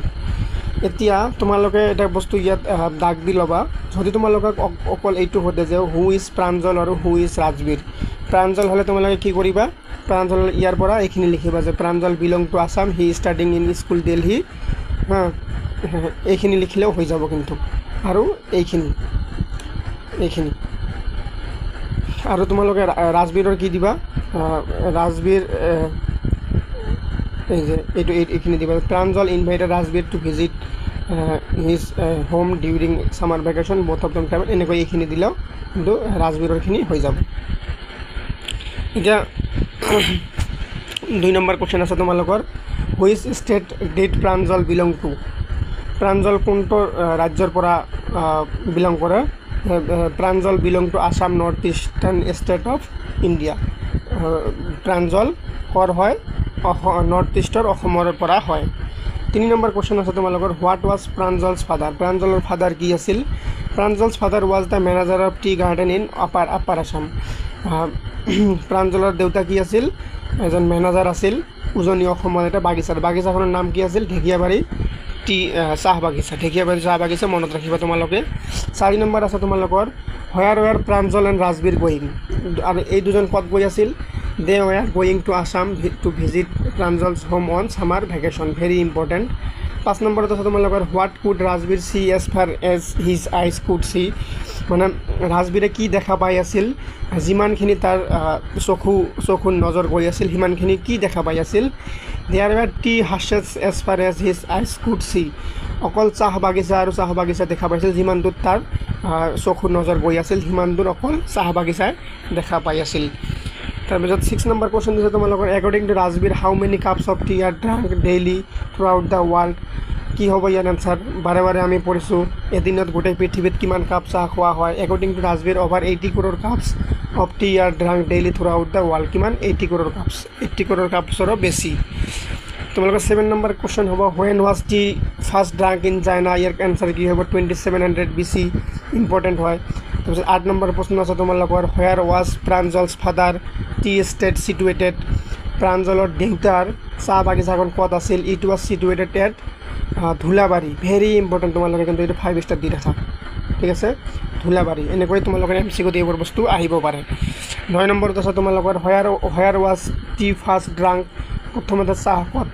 এতিয়া তোমালোকে এটা বস্তু ইয়াত দাগ দি ল'বা যদি তোমালোকক অকল এইটো সোধে যে হু ইজ প্ৰাঞ্জল আৰু হু ইজ ৰাজবীৰ প্ৰাঞ্জল হ'লে তোমালোকে কি কৰিবা প্ৰাঞ্জল ইয়াৰ পৰা এইখিনি লিখিবা যে Pranjal belong to Assam he studying in school Delhi এইখিনি লিখিলেও হৈ যাব কিন্তু আৰু এইখিনি আৰু তোমালোকে ৰাজবীৰৰ কি দিবা ৰাজবীৰ এই যে এইখিনি দিবা Pranjal invited Rajbir to visit his home during summer vacation both of them travel এনেকৈ এইখিনি দিলেও কিন্তু ৰাজবীৰৰখিনি হৈ যাব এতিয়া 2 নম্বৰ কোৱেশ্চন আছে তোমালোকৰ which state did Pranjal belong two Pranjal কোনটো ৰাজ্যৰ পৰা বিলং কৰে Pranjal belong to Assam north eastern state of India Pranjal ক'ৰ হয় নৰ্থ ইষ্টৰ অসমৰ পৰা হয় 3 নম্বৰ কোৱেশ্চন আছে তোমালোকৰ হোৱাট ৱাজ প্ৰাঞ্জলছ প্ৰাঞ্জলৰ ফাদাৰ কি আছিল Pranjal's father was the manager of tea garden in upper Assam প্ৰাঞ্জলৰ দেউতা কি আছিল এজন মেনেজাৰ আছিল উজনি অসমৰ এটা বাগিচাখনৰ নাম কি আছিল ঢেকীয়াবাৰী চাহ বাগিচা মনত ৰাখিবা তোমালোকে 4 নম্বৰ আছে তোমালোকৰ where Pranjal and Rajbir going আৰু এই দুজন ক'ত গৈ আছিল they were going to Assam to visit Pranjal's home on summer vacation very important 5 নম্বৰত আছে তোমালোকৰ what could Rajbir see as far as his eyes could see মানে ৰাজবীৰে কি দেখা পাই আছিল যিমানখিনি তাৰ চকুৰ নজৰ গৈ আছিল সিমানখিনি কি দেখা পাই আছিল there were tea bushes as far as his eyes could see অকল চাহ বাগিচা দেখা পাইছিল যিমানটোত তাৰ চকুৰ নজৰ গৈ আছিল সিমানটোত অকল চাহ বাগিচাই দেখা পাই আছিল তাৰপিছত 6 নম্বৰ কোৱেশ্চন দিছে তোমালোকৰ according to Rajbir how many cups of tea are drunk daily through out the world কি হ'ব ইয়াৰ এনসাৰ বাৰে আমি পঢ়িছোঁ এদিনত গোটেই পৃথিৱীত কিমান কাপ চাহ খোৱা হয় according to Rajbir over 80 crore cups of tea are drunk daily through out the world কিমান 80 crore কাপছ 80 crore কাপছৰো বেছি তোমালোকৰ 7 নম্বৰ কোৱেশ্চন হ'ব when was T first drunk in China year answer কি হ'ব 2700 BC ইম্পৰ্টেণ্ট হয় তাৰপিছত 8 নম্বৰ প্ৰশ্ন আছে তোমালোকৰ where was Pranjal's father tea estate situated প্ৰাঞ্জলৰ দেউতাৰ চাহ বাগিচাখন ক'ত আছিল it was situated at Dhulabari very important তোমালোকে কিন্তু এইটো 5 ষ্টাৰ দি ৰাখা ঠিক আছে ধুলাবাৰী এনেকৈ তোমালোকৰ MCQত এইবোৰ বস্তু আহিব পাৰে 9 নম্বৰত আছে তোমালোকৰ where was T first drunk প্ৰথমতে চাহ ক'ত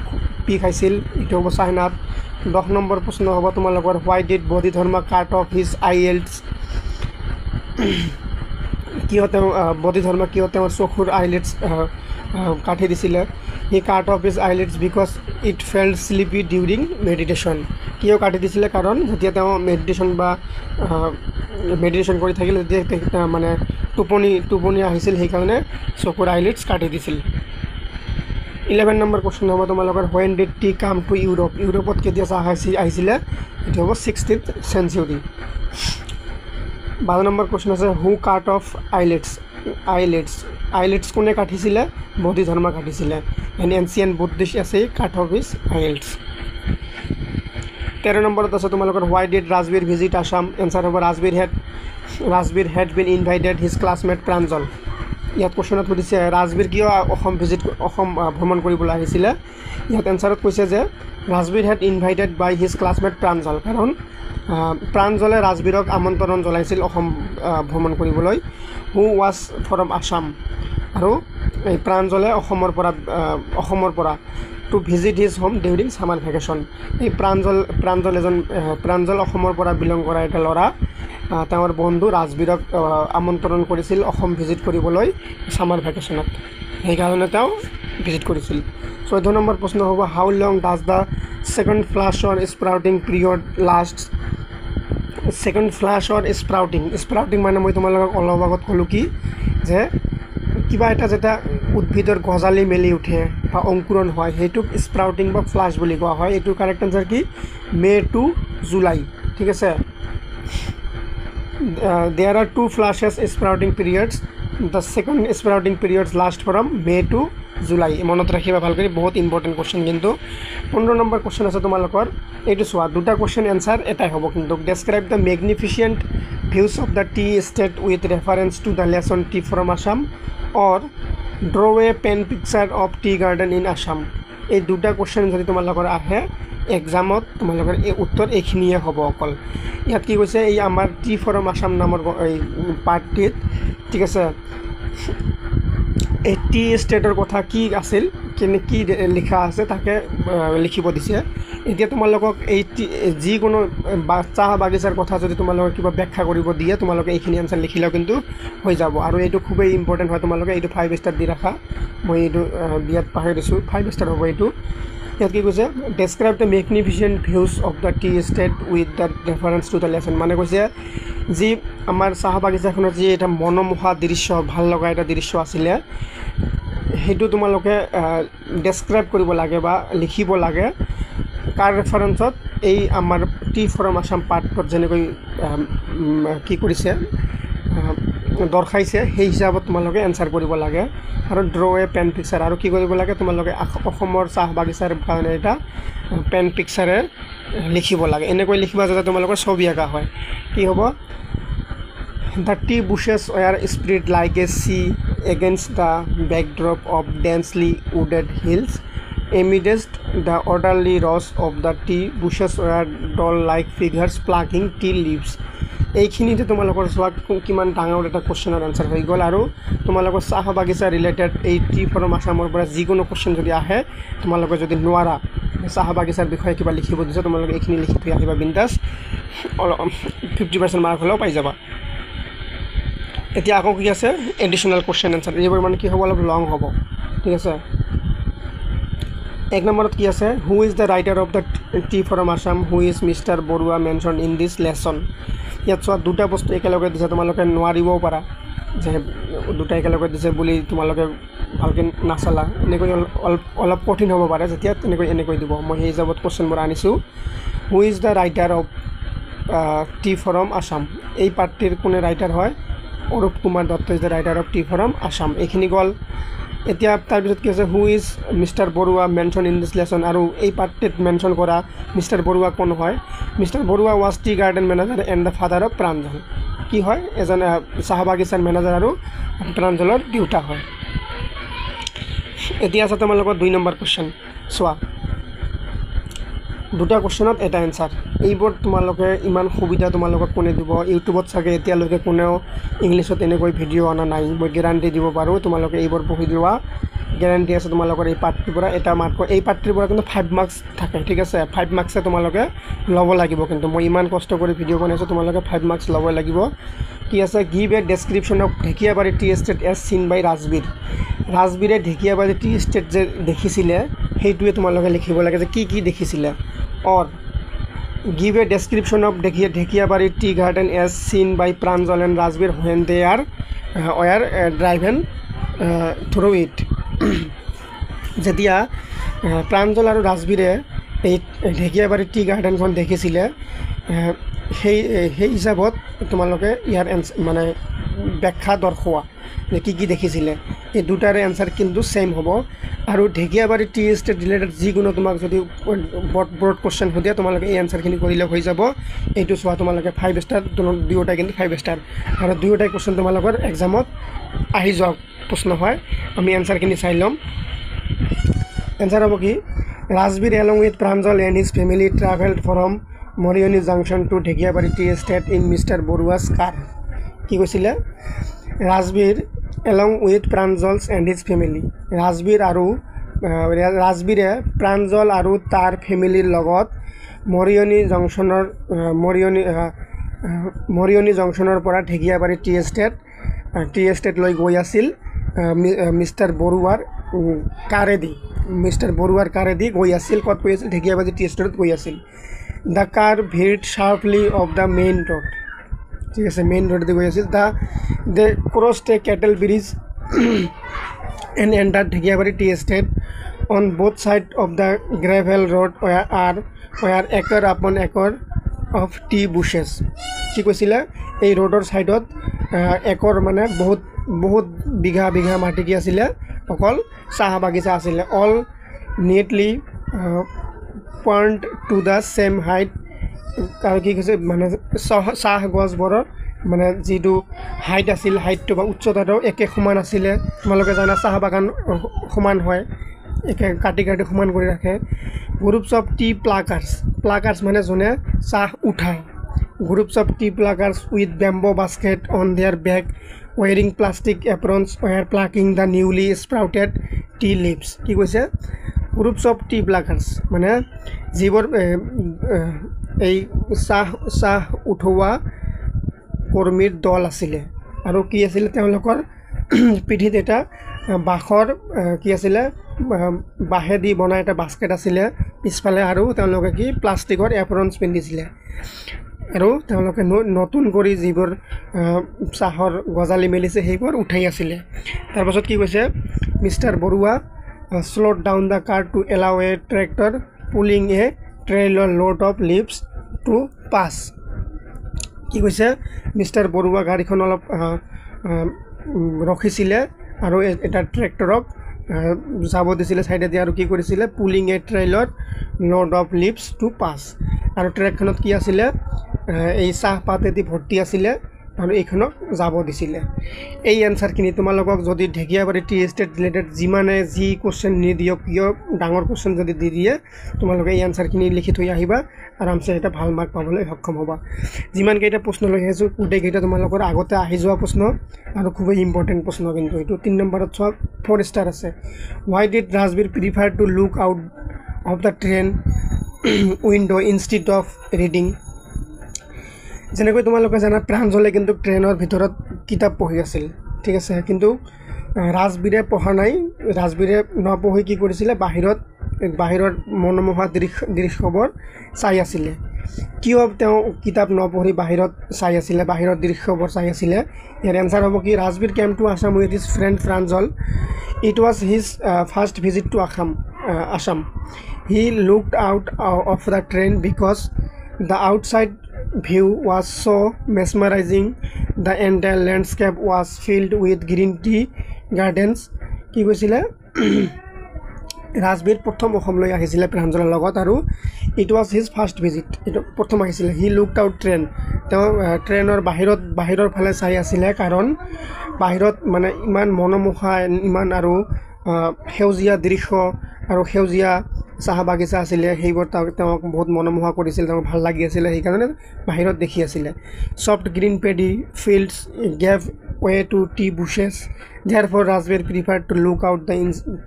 পি খাইছিল এইটো হ'ব চাইনাত 10 নম্বৰ প্ৰশ্ন হ'ব তোমালোকৰ হোৱাই ডিড বৌদ্ধ ধৰ্ম কাট অফ হিজ IELTS কিয় তেওঁ বৌদ্ধ ধৰ্ম কিয় তেওঁৰ চকুৰ আইলেটছ কাটি দিছিলে he cut off his eyelids because it felt sleepy during meditation কিয় কাটি দিছিলে কাৰণ যেতিয়া তেওঁ মেডিটেশ্যন কৰি থাকিলে যেতিয়া মানে টোপনি আহিছিল সেইকাৰণে চকুৰ আইলেটছ কাটি দিছিল 11 নম্বৰ কোৱেশ্চন হ'ব তোমালোকৰ when did tea come to Europe ইউৰোপত কেতিয়া চাহ আহিছিলে এইটো হ'ব 16th century 12 নম্বৰ কোৱেশ্চন আছে who cut off আইলেটছ কোনে কাটিছিলে বৌদ্ধ ধৰ্ম কাটিছিলে এন এনচিয়েন্ট বুদ্ধিষ্ট আছে cut off his islets 13 নম্বৰত আছে তোমালোকৰ why did Rajbir visit Assam answer হ'ব Rajbir had been invited his classmate Pranjal ইয়াত কোৱেশ্চনত সুধিছে ৰাজবীৰ কিয় অসম ভ্ৰমণ কৰিবলৈ আহিছিলে ইয়াত এনসাৰত কৈছে যে Rajbir had invited by his classmate Pranjal কাৰণ প্ৰাঞ্জলে ৰাজবীৰক আমন্ত্ৰণ জনাইছিল অসম ভ্ৰমণ কৰিবলৈ who was from Assam আৰু এই প্ৰাঞ্জলে অসমৰ পৰা to visit his home during summer vacation এই প্ৰাঞ্জল অসমৰ পৰা বিলং কৰা এটা ল'ৰা তেওঁৰ বন্ধু ৰাজবীৰক আমন্ত্ৰণ কৰিছিল অসম ভিজিট কৰিবলৈ সামাৰ ভেকেশ্যনত সেইকাৰণে তেওঁ ভিজিট কৰিছিল 14 নম্বৰ প্ৰশ্ন হ'ব how long does the second flush or sprouting period last second flush or sprouting মানে মই তোমালোকক অলপ আগত ক'লোঁ কি যে কিবা এটা যেটা উদ্ভিদৰ গজালি মেলি উঠে বা অংকুৰণ হয় সেইটোক স্প্ৰাউটিং বা ফ্লাছ বুলি কোৱা হয় এইটো কাৰেক্ট আনসাৰ কি মে টু জুলাই ঠিক আছে there are two flashes sprouting periods the second sprouting periods last from May to July মনত ৰাখিবা ভালকৈ বহুত ইম্পৰ্টেন্ট কোৱেশ্চন কিন্তু 15 নম্বৰ কোৱেশ্চন আছে তোমালোকৰ এইটো চোৱা দুটা কোৱেশ্চন আনসাৰ এটাই হ'ব কিন্তু describe the magnificent views of the tea estate with reference to the lesson tea from Assam or draw a pen picture of tea garden in Assam এই দুটা কোৱেশ্চন যদি তোমালোকৰ আহে এক্সামত তোমালোকৰ এই উত্তৰ এইখিনিয়ে হ'ব অকল ইয়াত কি কৈছে এই আমাৰ টি ফ্ৰম আসাম নামৰ এই পাৰ্টটিত ঠিক আছে এই টি ষ্টেটৰ কথা কি আছিল কি লিখা আছে তাকে লিখিব দিছে এতিয়া তোমালোকক এই যিকোনো চাহ বাগিচাৰ কথা যদি তোমালোকক কিবা ব্যাখ্যা কৰিব দিয়ে তোমালোকে এইখিনি আনসাৰ লিখিলেও কিন্তু হৈ যাব আৰু এইটো খুবেই ইম্পৰ্টেণ্ট হয় তোমালোকে এইটো 5 ষ্টাৰ দি ৰাখা মই এইটো দিয়াত পাহৰি দিছোঁ 5 ষ্টাৰ হ'ব এইটো ইয়াত কি কৈছে describe the magnificent views of the T state with the reference to the lesson মানে কৈছে যি আমাৰ চাহ বাগিচাখনত যি এটা মনোমোহা দৃশ্য ভাল লগা এটা দৃশ্য আছিলে সেইটো তোমালোকে ডেছক্ৰাইব কৰিব লাগে বা লিখিব লাগে কাৰ ৰেফাৰেঞ্চত এই আমাৰ টি ফ্ৰম আসাম পাৰ্টত যেনেকৈ কি কৰিছে দৰ্শাইছে সেই হিচাপত তোমালোকে এনসাৰ কৰিব লাগে আৰু ড্ৰ এ পেন পিকচাৰ আৰু কি কৰিব লাগে তোমালোকে অসমৰ চাহ বাগিচাৰ কাৰণে এটা পেন পিকচাৰে লিখিব লাগে এনেকৈ লিখিবা যাতে তোমালোকৰ ছবি আঁকা হয় কি হ'ব The tea bushes were spread like a sea against the backdrop of densely wooded hills. Amidst the orderly rows of the tea bushes were doll-like figures plucking tea leaves. এইখিনিতে তোমালোকৰ চোৱা কিমান ডাঙৰ এটা কোৱেশ্চনৰ আনসাৰ হৈ গ'ল আৰু তোমালোকৰ চাহ বাগিচা ৰিলেটেড এই টি ফ্ৰম আসামৰ পৰা যিকোনো কোৱেশ্চন যদি আহে তোমালোকে যদি নোৱাৰা চাহ বাগিচাৰ বিষয়ে কিবা লিখিব দিছে তোমালোকে এইখিনি লিখি থৈ আহিবা বিন্দাছ 50% মাৰ্ক হ'লেও পাই যাবা এতিয়া আকৌ কি আছে এডিশনাল কোৱেশ্চন আনসাৰ এইবোৰ মানে কি হ'ব অলপ লং হ'ব ঠিক আছে এক নম্বৰত কি আছে who is the writer of the tea from Assam who is mister Barua mentioned in this lesson ইয়াত চোৱা দুটা বস্তু একেলগে দিছে তোমালোকে নোৱাৰিবও পাৰা যে দুটা একেলগে দিছে বুলি তোমালোকে ভালকৈ নাচালা এনেকৈ অলপ কঠিন হ'ব পাৰে যেতিয়া এনেকৈ দিব মই সেই হিচাপত কোৱেশ্চনবোৰ আনিছোঁ who is the writer of tea from Assam এই পাৰ্টিৰ কোনে ৰাইটাৰ হয় Arup Kumar Dutta is the writer of tea from Assam এইখিনি গ'ল এতিয়া তাৰপিছত কি আছে who is mister Barua mentioned in this lesson আৰু এই পাৰ্টিত মেনশ্যন কৰা মিষ্টাৰ বৰুৱা কোন হয় mister Barua was tea garden manager and the father of Pranjal কি হয় এজন চাহ বাগিচাৰ মেনেজাৰ আৰু প্ৰাঞ্জলৰ দেউতা হয় এতিয়া আছে তোমালোকৰ 2 নম্বৰ কোৱেশ্চন চোৱা দুটা কোৱেশ্যনত এটা এনসাৰ এইবোৰ তোমালোকে ইমান সুবিধা তোমালোকক কোনে দিব ইউটিউবত চাগে এতিয়ালৈকে কোনেও ইংলিছত এনেকৈ ভিডিঅ' অনা নাই মই গ্যাৰাণ্টি দিব পাৰোঁ তোমালোকে এইবোৰ পঢ়ি লোৱা গ্যাৰাণ্টি আছে তোমালোকৰ এই পাৰ্টটোৰ পৰা এটা মাৰ্ক এই পাৰ্টটোৰ পৰা কিন্তু 5 মাৰ্কছ থাকে ঠিক আছে 5 মাৰ্কছে তোমালোকে ল'ব লাগিব কিন্তু মই ইমান কষ্ট কৰি ভিডিঅ' বনাইছোঁ তোমালোকে 5 মাৰ্কছ ল'ব লাগিব কি আছে give a description of Dhekiabari tea estate as seen by ৰাজবীৰে ঢেকিয়াবাৰী tea estate যে দেখিছিলে সেইটোৱে তোমালোকে লিখিব লাগে যে কি দেখিছিলে or give a description of Dhekiabari tea garden as seen by Pranjal and Rajbir when they are were driven through it যেতিয়া প্ৰাঞ্জল আৰু ৰাজবীৰে এই ঢেকিয়াবাৰী টি গাৰ্ডেনখন দেখিছিলে সেই হিচাপত তোমালোকে ইয়াৰ মানে ব্যাখ্যা দৰ্শোৱা যে কি দেখিছিলে এই দুটাৰে এনসাৰ কিন্তু সেম হ'ব আৰু ঢেকিয়াবাৰী টি এষ্টেট ৰিলেটেড যিকোনো তোমাক যদি ব্ৰড কোৱেশ্যন সোধে তোমালোকে এই এনসাৰখিনি কৰিলে হৈ যাব এইটো চোৱা তোমালোকে 5 ষ্টাৰ দুয়োটা কিন্তু 5 ষ্টাৰ আৰু দুয়োটাই কোৱেশ্যন তোমালোকৰ এক্সামত আহি যোৱা প্ৰশ্ন হয় আমি এনসাৰখিনি চাই ল'ম এনসাৰ হ'ব কি Rajbir along with Pranjal and his family traveled from Morioni Junction to Dhekiabari tea estate in Mr. Borua's car কি কৈছিলে Rajbir along with Pranjal and his family ৰাজবীৰে Pranjal আৰু তাৰ ফেমিলিৰ লগত মৰিয়নি জংচনৰ পৰা ঢেকিয়াবাৰী টি এষ্টেট লৈ গৈ আছিল মিষ্টাৰ বৰুৱাৰ কাৰেদি গৈ আছিল ক'ত গৈ আছিল ঢেকিয়াবাৰী টি এষ্টেটত গৈ আছিল the car veered sharply off the main road ঠিক আছে মেইন ৰোডেদি গৈ আছিল they crossed a cattle bridge and entered Dhekiabari tea estate on both sides of the gravel road where acre upon acre of tea bushes কি কৈছিলে এই ৰোডৰ সাইডত একৰ মানে বহুত বিঘা মাটি কি আছিলে অকল চাহ বাগিচা আছিলে all neatly point to the same height আৰু কি কৈছে মানে চাহ গছবোৰৰ মানে যেটো হাইট আছিল হাইটটো বা উচ্চতাটো একে সমান আছিল তোমালোকে জানা চাহ বাগান সমান হয় একে কাটি সমান কৰি ৰাখে গ্ৰুপছ অফ টি প্লাকাৰ্স মানে জনে চাহ উঠায় groups of tea pluckers with bamboo basket on their back wearing plastic aprons were plucking the newly sprouted tea leaves কি কৈছে গ্ৰুপছ অফ টি প্লাকাৰ্স মানে যিবোৰ এই চাহ উঠোৱা কৰ্মীৰ দল আছিলে আৰু কি আছিল তেওঁলোকৰ পিঠিত এটা বাখৰ কি আছিলে বাহেদি বনা এটা বাস্কেট আছিলে পিছফালে আৰু তেওঁলোকে কি প্লাষ্টিকৰ এপ্ৰনছ পিন্ধিছিলে আৰু তেওঁলোকে নতুন কৰি যিবোৰ চাহৰ গজালি মেলিছে সেইবোৰ উঠাই আছিলে তাৰ পাছত কি কৈছে mister Barua slowed down the car to allow a tractor pulling a trailer load of leaves to pass কি কৈছে মিষ্টাৰ বৰুৱা গাড়ীখন অলপ ৰখিছিলে আৰু এটা ট্ৰেক্টৰক যাব দিছিলে সাইডে আৰু কি কৰিছিলে pulling a trailer load of leaves to pass আৰু ট্ৰেকখনত কি আছিলে এই চাহ পাতেদি ভৰ্তি আছিলে আৰু এইখনক যাব দিছিলে এই এনসাৰখিনি তোমালোকক যদি ঢেকিয়াবাৰী টি এষ্টেট ৰিলেটেড যিমানে যি কোৱেশ্যন নিদিয়ক কিয় ডাঙৰ কোৱেশ্যন যদি দি দিয়ে তোমালোকে এই এনসাৰখিনি লিখি থৈ আহিবা আৰামছে এটা ভাল মাৰ্ক পাবলৈ সক্ষম হ'বা যিমান কেইটা প্ৰশ্ন লৈ আহিছোঁ গোটেইকেইটা তোমালোকৰ আগতে আহি যোৱা প্ৰশ্ন আৰু খুব ইম্পৰ্টেণ্ট প্ৰশ্ন কিন্তু এইটো 3 নম্বৰত 4 ষ্টাৰ আছে why did Rajbir prefer to look out of the train window instead of reading যেনেকৈ তোমালোকে জানা প্ৰাঞ্জলে কিন্তু ট্ৰেইনৰ ভিতৰত কিতাপ পঢ়ি আছিল ঠিক আছে কিন্তু ৰাজবীৰে পঢ়া নাই ৰাজবীৰে নপঢ়ি কি কৰিছিলে বাহিৰৰ মনোমোহা দৃশ্যবোৰ চাই আছিলে কিয় তেওঁ কিতাপ নপঢ়ি বাহিৰত চাই আছিলে বাহিৰৰ দৃশ্যবোৰ চাই আছিলে ইয়াৰ এনসাৰ হ'ব কি Rajbir came to Assam with his friend Pranjal it was his first visit to Assam he looked out of the train because the outside view was so mesmerizing the entire landscape was filled with green tea gardens কি কৈছিলে ৰাজবীৰ প্ৰথম অসমলৈ আহিছিলে প্ৰাঞ্জলৰ লগত আৰু it was his first visit এটো প্ৰথম আহিছিলে হি লুকড আউট তেওঁ ট্ৰেইনৰ বাহিৰৰ ফালে চাই আছিলে কাৰণ বাহিৰত মানে ইমান মনোমোহা ইমান আৰু সেউজীয়া দৃশ্য আৰু সেউজীয়া চাহ বাগিচা আছিলে সেইবোৰ তেওঁক বহুত মনোমোহা কৰিছিল, তেওঁক ভাল লাগি আছিলে, সেইকাৰণে বাহিৰত দেখি আছিলে। Soft green paddy fields gave way to tea bushes, therefore Rajbir preferred to look out the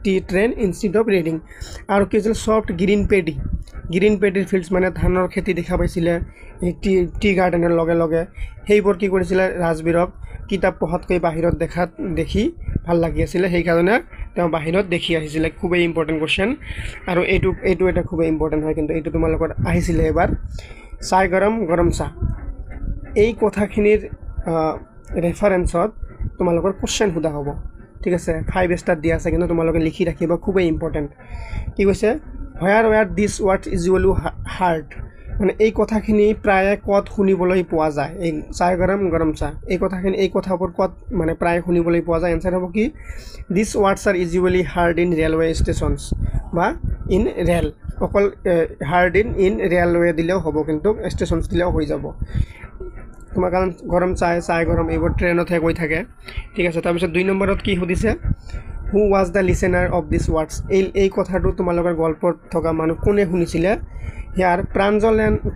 tea train instead of reading। আৰু কি হৈছিল সফ্ট গ্ৰীণ পেডিৰ ফিল্ডছ মানে ধানৰ খেতি দেখা পাইছিলে এই টি গাৰ্ডেনৰ লগে লগে, সেইবোৰ কি কৰিছিলে ৰাজবীৰক কিতাপ পঢ়াতকৈ বাহিৰত দেখি ভাল লাগি আছিলে, সেইকাৰণে তেওঁ বাহিৰত দেখি আহিছিলে। খুবেই ইম্পৰ্টেণ্ট কুৱেশ্যন, আৰু এইটো এটা খুবেই ইম্পৰ্টেণ্ট হয়, কিন্তু এইটো তোমালোকৰ আহিছিলে এবাৰ। চাহ গৰম চাহ, এই কথাখিনিৰ ৰেফাৰেঞ্চত তোমালোকৰ কুৱেশ্যন সোধা হ'ব, ঠিক আছে। 5 ষ্টাৰ দিয়া আছে, কিন্তু তোমালোকে লিখি ৰাখিব, খুবেই ইম্পৰ্টেণ্ট। কি কৈছে where this words usually hard, মানে এই কথাখিনি প্ৰায় ক'ত শুনিবলৈ পোৱা যায়। এই চাহ গৰম চাহ এই কথাখিনি এই কথাবোৰ ক'ত মানে প্ৰায় শুনিবলৈ পোৱা যায়। এনচাৰ হ'ব কি this words are usually heard in railway stations বা ইন ৰেল, অকল হাৰ্ড ইন ৰেলৱে দিলেও হ'ব, কিন্তু ষ্টেচনছ দিলেও হৈ যাব তোমাৰ, কাৰণ গৰম চাহ গৰম এইবোৰ ট্ৰেইনতহে গৈ থাকে, ঠিক আছে। তাৰপিছত 2 নম্বৰত কি সুধিছে who was the listener of this words, এই কথাটো তোমালোকৰ গল্পত থকা মানুহ কোনে শুনিছিলে। Here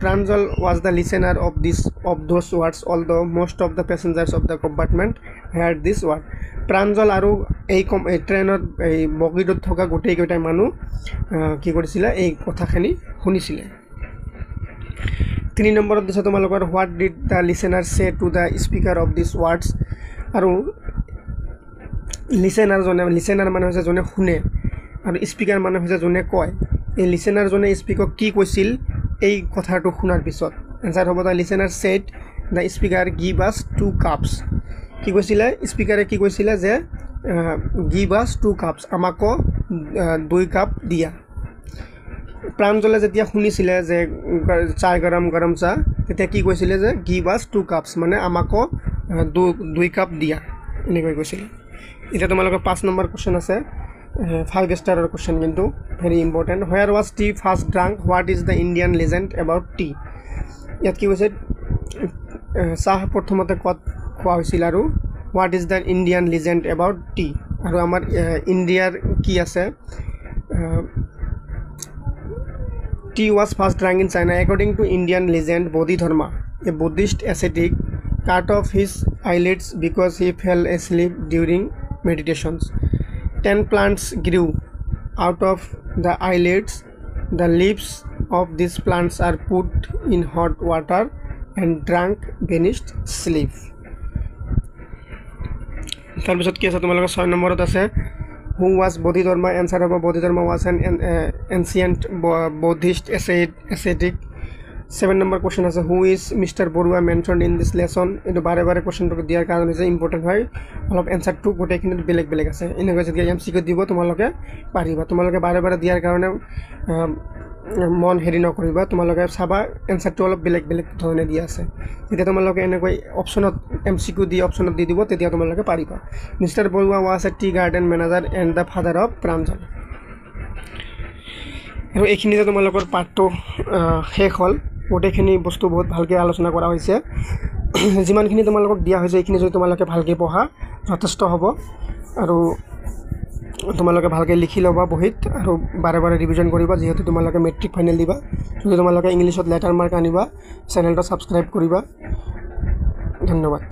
Pranjal was the listener of those words although most of the passengers of the compartment heard this word. Pranjal আৰু এই ট্ৰেইনত এই বগীটোত থকা গোটেইকেইটা মানুহ কি কৰিছিলে এই কথাখিনি শুনিছিলে। 3 নম্বৰত দিছে তোমালোকৰ হোৱাট ডিড দ্য লিচেনাৰ চে to the speaker of this words, আৰু লিচেনাৰ মানে হৈছে যোনে শুনে, আৰু স্পীকাৰ মানে হৈছে যোনে কয়। এই লিচেনাৰজনে স্পীকক কি কৈছিল এই কথাটো শুনাৰ পিছত। এনচাৰ হ'ব the listener said the speaker give us 2 cups, কি কৈছিলে স্পীকাৰে কি কৈছিলে যে গিভ আছ 2 কাপছ, আমাকো 2 কাপ দিয়া। প্ৰাঞ্জলে যেতিয়া শুনিছিলে যে চাহ গৰম চাহ, তেতিয়া কি কৈছিলে যে গিভ আছ 2 কাপছ, মানে আমাকো 2 কাপ দিয়া, এনেকৈ কৈছিলে। এতিয়া তোমালোকৰ 5 নম্বৰ কুৱেশ্যন আছে, 5 ষ্টাৰৰ কুৱেশ্যন, কিন্তু very important. Where was T first drunk, what is the Indian legend about T. ইয়াত কি কৈছে চাহ প্ৰথমতে ক'ত খোৱা হৈছিল, আৰু what is the Indian legend about T, আৰু আমাৰ ইণ্ডিয়াৰ কি আছে tea was first drank in China according to Indian legend. Bodhidharma, a Buddhist ascetic, cut off his eyelids because he fell asleep during meditations. 10 plants grew out of the eyelids. The leaves of these plants are put in hot water and drunk vanished sleep. তাৰপিছত কি আছে তোমালোকৰ 6 নম্বৰত আছে who was Bodhidharma। answer of Bodhidharma was an ancient Buddhist ascetic। 7 number question আছে who is Mr. Borua mentioned in this lesson। এইটো বাৰে কুৱেশ্যনটো দিয়াৰ কাৰণ হৈছে ইম্পৰ্টেণ্ট হয়, অলপ এনচাৰটো গোটেইখিনিত বেলেগ আছে, এনেকৈ যদি MCQ দিব তোমালোকে পাৰিবা। তোমালোকে বাৰে দিয়াৰ কাৰণে মন হেৰি নকৰিবা, তোমালোকে চাবা এনচাৰটো অলপ বেলেগ ধৰণে দিয়া আছে। যেতিয়া তোমালোকে এনেকৈ অপশ্যনত MCQ দি অপশ্যনত দি দিব, তেতিয়া তোমালোকে পাৰিবা। Mister Barua was a tea garden manager and the father of Pranjal. আৰু এইখিনিতে তোমালোকৰ পাৰ্টটো শেষ হ'ল। গোটেইখিনি বস্তু বহুত ভালকৈ আলোচনা কৰা হৈছে। যিমানখিনি তোমালোকক দিয়া হৈছে এইখিনি যদি তোমালোকে ভালকৈ পঢ়া যথেষ্ট হ'ব, আৰু তোমালোকে ভালকৈ লিখি ল'বা বহীত, আৰু বাৰে ৰিভিজন কৰিবা, যিহেতু তোমালোকে মেট্ৰিক ফাইনেল দিবা। যদি তোমালোকে ইংলিছত লেটাৰ মাৰ্ক আনিবা, চেনেলটো ছাবস্ক্ৰাইব কৰিবা। ধন্যবাদ।